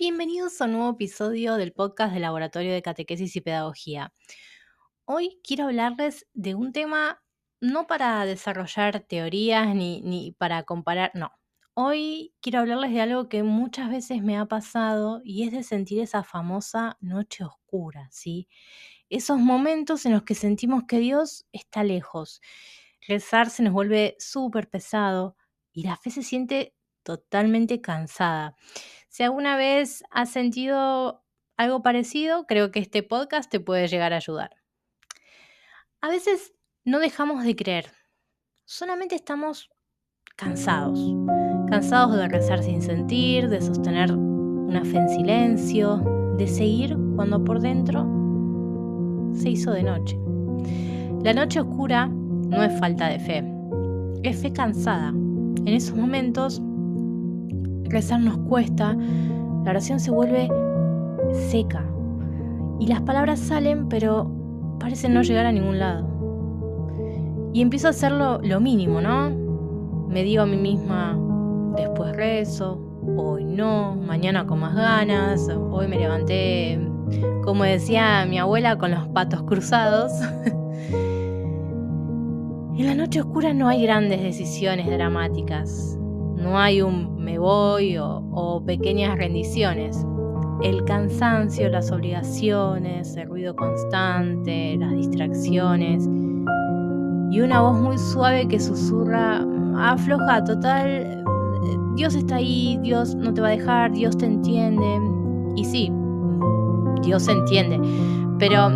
Bienvenidos a un nuevo episodio del podcast del Laboratorio de Catequesis y Pedagogía. Hoy quiero hablarles de un tema no para desarrollar teorías ni para comparar, no. Hoy quiero hablarles de algo que muchas veces me ha pasado y es de sentir esa famosa noche oscura, ¿sí? Esos momentos en los que sentimos que Dios está lejos. Rezar se nos vuelve súper pesado y la fe se siente totalmente cansada. Si alguna vez has sentido algo parecido, creo que este podcast te puede llegar a ayudar. A veces no dejamos de creer, solamente estamos cansados. Cansados de rezar sin sentir, de sostener una fe en silencio, de seguir cuando por dentro se hizo de noche. La noche oscura no es falta de fe, es fe cansada. En esos momentos rezar nos cuesta, la oración se vuelve seca y las palabras salen pero parecen no llegar a ningún lado. Y empiezo a hacer lo mínimo, ¿no? Me digo a mí misma, después rezo, hoy no, mañana con más ganas, hoy me levanté, como decía mi abuela, con los patos cruzados. En la noche oscura no hay grandes decisiones dramáticas, no hay un me voy o pequeñas rendiciones. El cansancio, las obligaciones, el ruido constante, las distracciones y una voz muy suave que susurra, afloja, total, Dios está ahí, Dios no te va a dejar, Dios te entiende. Y sí, Dios entiende, pero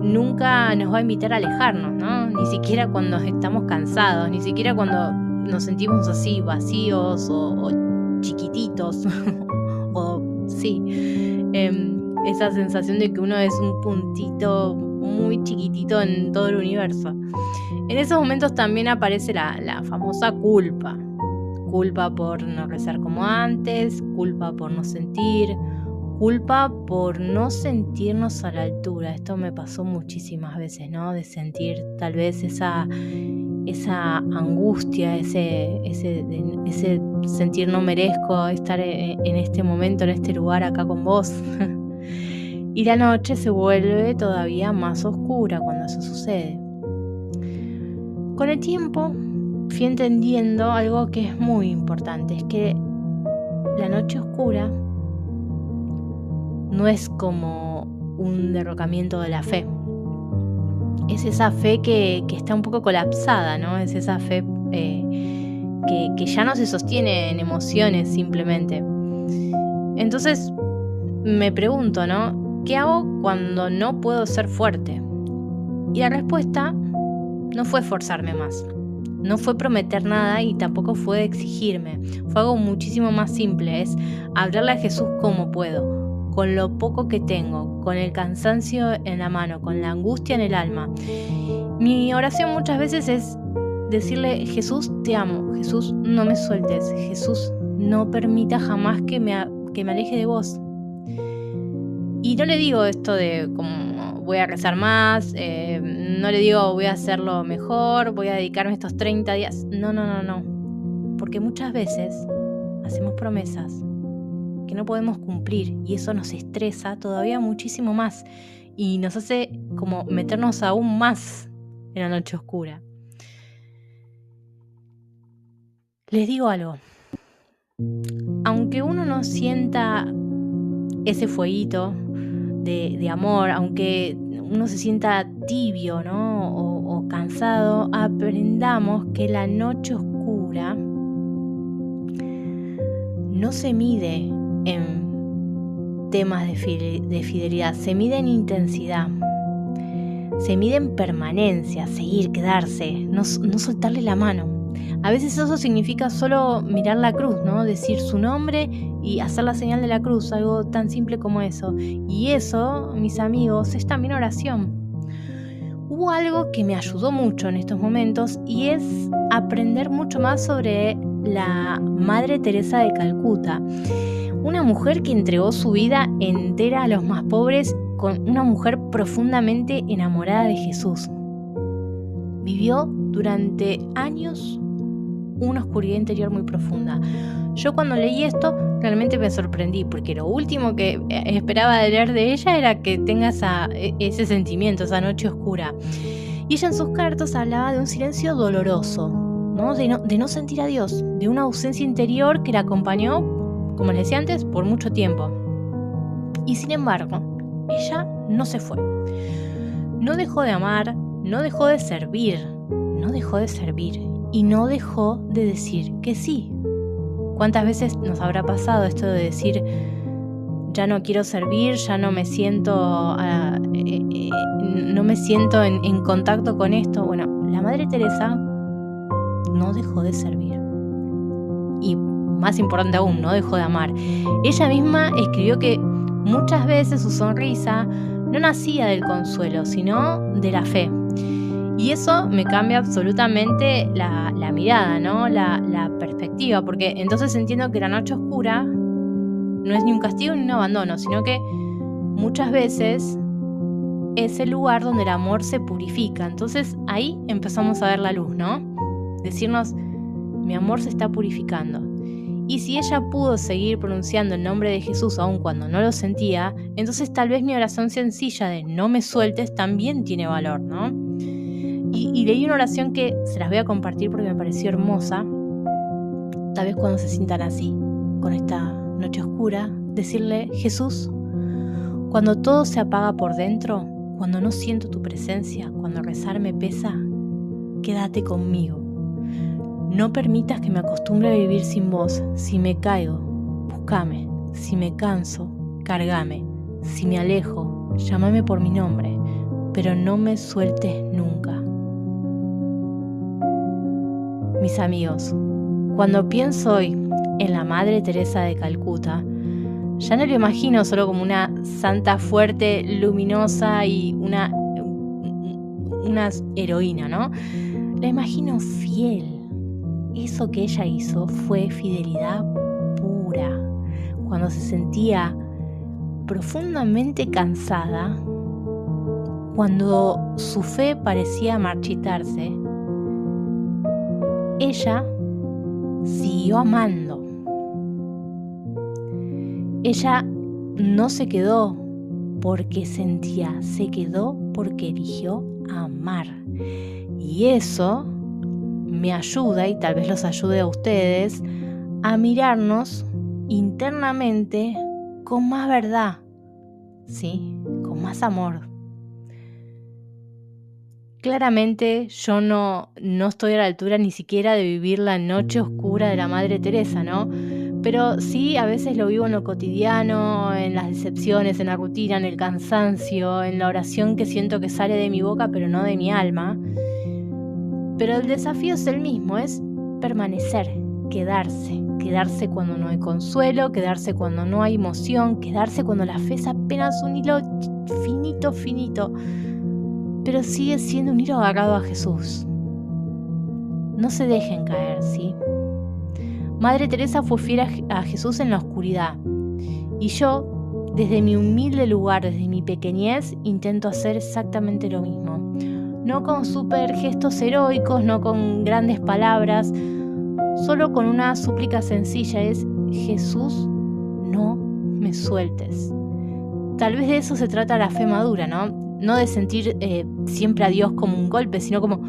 nunca nos va a invitar a alejarnos, ¿no? Ni siquiera cuando estamos cansados, ni siquiera cuando nos sentimos así vacíos o chiquititos, o sí, esa sensación de que uno es un puntito muy chiquitito en todo el universo. En esos momentos también aparece la famosa culpa. Culpa por no rezar como antes, culpa por no sentir, culpa por no sentirnos a la altura. Esto me pasó muchísimas veces, ¿no? De sentir tal vez esa angustia, ese sentir no merezco estar en este momento, en este lugar acá con vos. Y la noche se vuelve todavía más oscura cuando eso sucede. Con el tiempo fui entendiendo algo que es muy importante, es que la noche oscura no es como un derrocamiento de la fe. Es esa fe que está un poco colapsada, ¿no? Es esa fe que ya no se sostiene en emociones simplemente. Entonces me pregunto, ¿no? ¿Qué hago cuando no puedo ser fuerte? Y la respuesta no fue forzarme más. No fue prometer nada y tampoco fue exigirme. Fue algo muchísimo más simple. Es hablarle a Jesús como puedo, con lo poco que tengo, con el cansancio en la mano, con la angustia en el alma. Mi oración muchas veces es decirle, Jesús, te amo. Jesús, no me sueltes. Jesús, no permita jamás que me aleje de vos. Y no le digo esto de como voy a rezar más, no le digo voy a hacerlo mejor, voy a dedicarme estos 30 días. No. Porque muchas veces hacemos promesas que no podemos cumplir y eso nos estresa todavía muchísimo más y nos hace como meternos aún más en la noche oscura. Les digo algo, aunque uno no sienta ese fueguito de amor, aunque uno se sienta tibio, ¿no? o cansado, aprendamos que la noche oscura no se mide en temas de fidelidad, se mide en intensidad, se mide en permanencia, seguir, quedarse, no soltarle la mano. A veces eso significa solo mirar la cruz, ¿no? Decir su nombre y hacer la señal de la cruz, algo tan simple como eso. Y eso, mis amigos, es también oración. Hubo algo que me ayudó mucho en estos momentos y es aprender mucho más sobre la Madre Teresa de Calcuta, una mujer que entregó su vida entera a los más pobres, con una mujer profundamente enamorada de Jesús. Vivió durante años una oscuridad interior muy profunda. Yo cuando leí esto realmente me sorprendí, porque lo último que esperaba de leer de ella era que tenga ese sentimiento, esa noche oscura. Y ella en sus cartas hablaba de un silencio doloroso, ¿no? De no sentir a Dios, de una ausencia interior que la acompañó, como les decía antes, por mucho tiempo. Y sin embargo, ella no se fue. No dejó de amar, no dejó de servir, y no dejó de decir que sí. ¿Cuántas veces nos habrá pasado esto de decir, ya no quiero servir, ya no me siento, en contacto con esto? Bueno, la Madre Teresa no dejó de servir. Y más importante aún, no dejó de amar. Ella misma escribió que muchas veces su sonrisa no nacía del consuelo, sino de la fe. Y eso me cambia absolutamente la mirada, ¿no? La perspectiva, porque entonces entiendo que la noche oscura no es ni un castigo ni un abandono, sino que muchas veces es el lugar donde el amor se purifica. Entonces ahí empezamos a ver la luz, ¿no? Decirnos, mi amor se está purificando. Y si ella pudo seguir pronunciando el nombre de Jesús aun cuando no lo sentía, entonces tal vez mi oración sencilla de no me sueltes también tiene valor, ¿no? Y leí una oración que se las voy a compartir porque me pareció hermosa. Tal vez cuando se sientan así, con esta noche oscura, decirle, Jesús, cuando todo se apaga por dentro, cuando no siento tu presencia, cuando rezar me pesa, quédate conmigo. No permitas que me acostumbre a vivir sin vos. Si me caigo, búscame. Si me canso, cárgame. Si me alejo, llámame por mi nombre, pero no me sueltes nunca. Mis amigos, cuando pienso hoy en la Madre Teresa de Calcuta, ya no lo imagino solo como una santa fuerte, luminosa y una heroína, ¿no? La imagino fiel. Eso que ella hizo fue fidelidad pura. Cuando se sentía profundamente cansada, cuando su fe parecía marchitarse, ella siguió amando. Ella no se quedó porque sentía, se quedó porque eligió amar. Y eso me ayuda, y tal vez los ayude a ustedes, a mirarnos internamente con más verdad, ¿sí? Con más amor. Claramente yo no estoy a la altura ni siquiera de vivir la noche oscura de la Madre Teresa, ¿no? Pero sí, a veces lo vivo en lo cotidiano, en las decepciones, en la rutina, en el cansancio, en la oración que siento que sale de mi boca pero no de mi alma. Pero el desafío es el mismo, es permanecer, quedarse cuando no hay consuelo, quedarse cuando no hay emoción, quedarse cuando la fe es apenas un hilo finito, pero sigue siendo un hilo agarrado a Jesús. No se dejen caer, ¿sí? Madre Teresa fue fiel a Jesús en la oscuridad, y yo, desde mi humilde lugar, desde mi pequeñez, intento hacer exactamente lo mismo. No con super gestos heroicos, no con grandes palabras, solo con una súplica sencilla, es Jesús, no me sueltes. Tal vez de eso se trata la fe madura, ¿no? No de sentir siempre a Dios como un golpe, sino como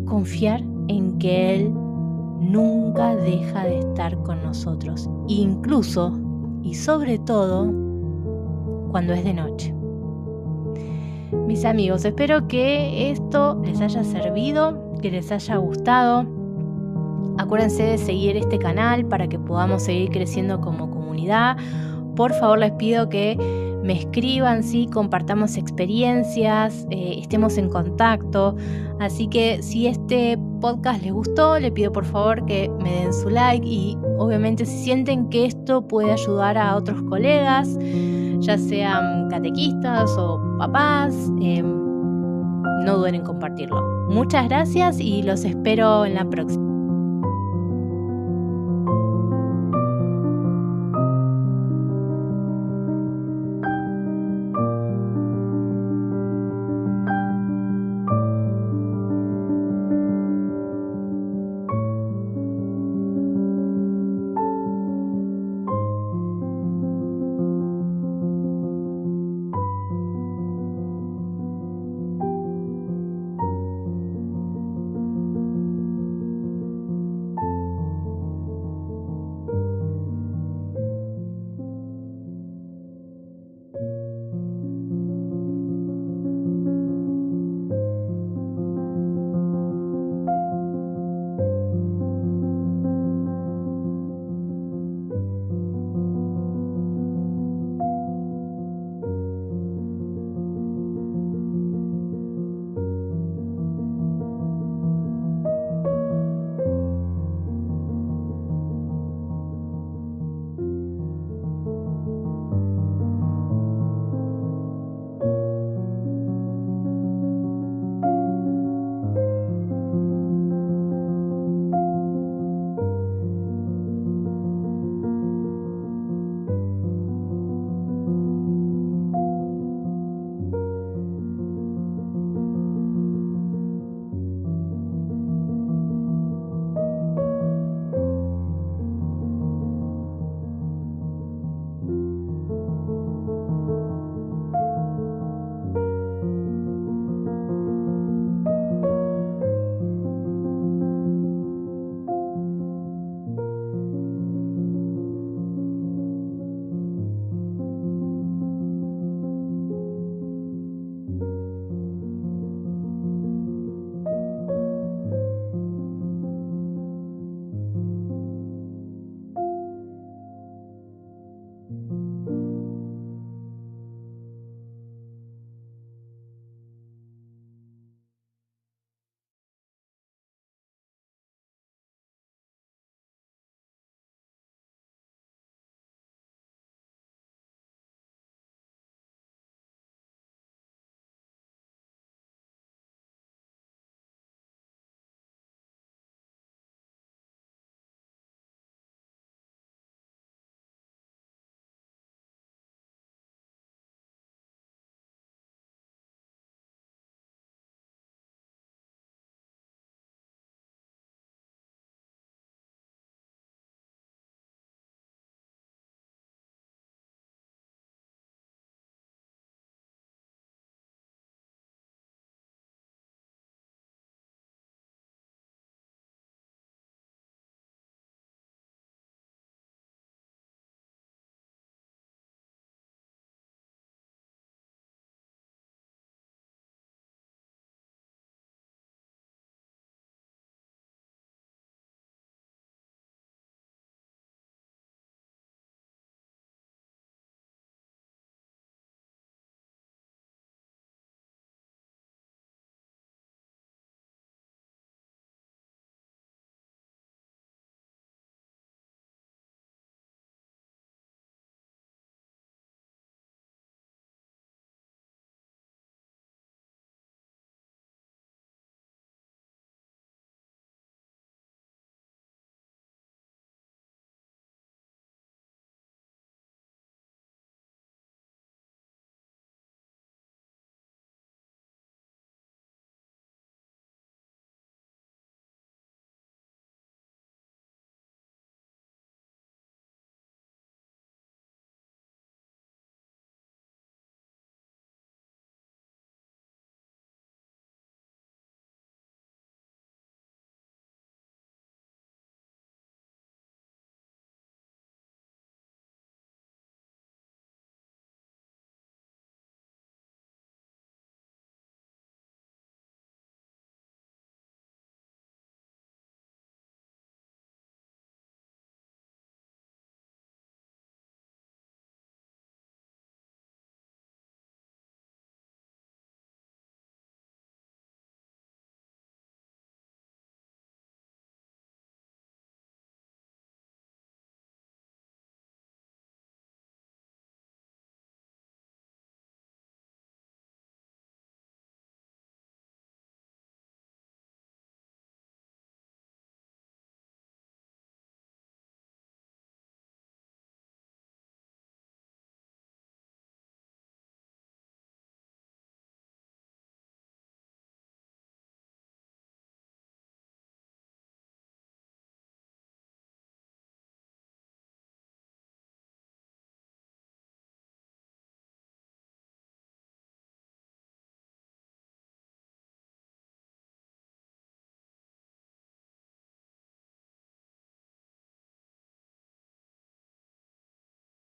confiar en que Él nunca deja de estar con nosotros, incluso y sobre todo cuando es de noche. Mis amigos, espero que esto les haya servido, que les haya gustado. Acuérdense de seguir este canal para que podamos seguir creciendo como comunidad. Por favor, les pido que me escriban, ¿sí? Compartamos experiencias, estemos en contacto. Así que si este podcast les gustó, les pido por favor que me den su like y obviamente si sienten que esto puede ayudar a otros colegas, ya sean catequistas o papás, no duden en compartirlo. Muchas gracias y los espero en la próxima.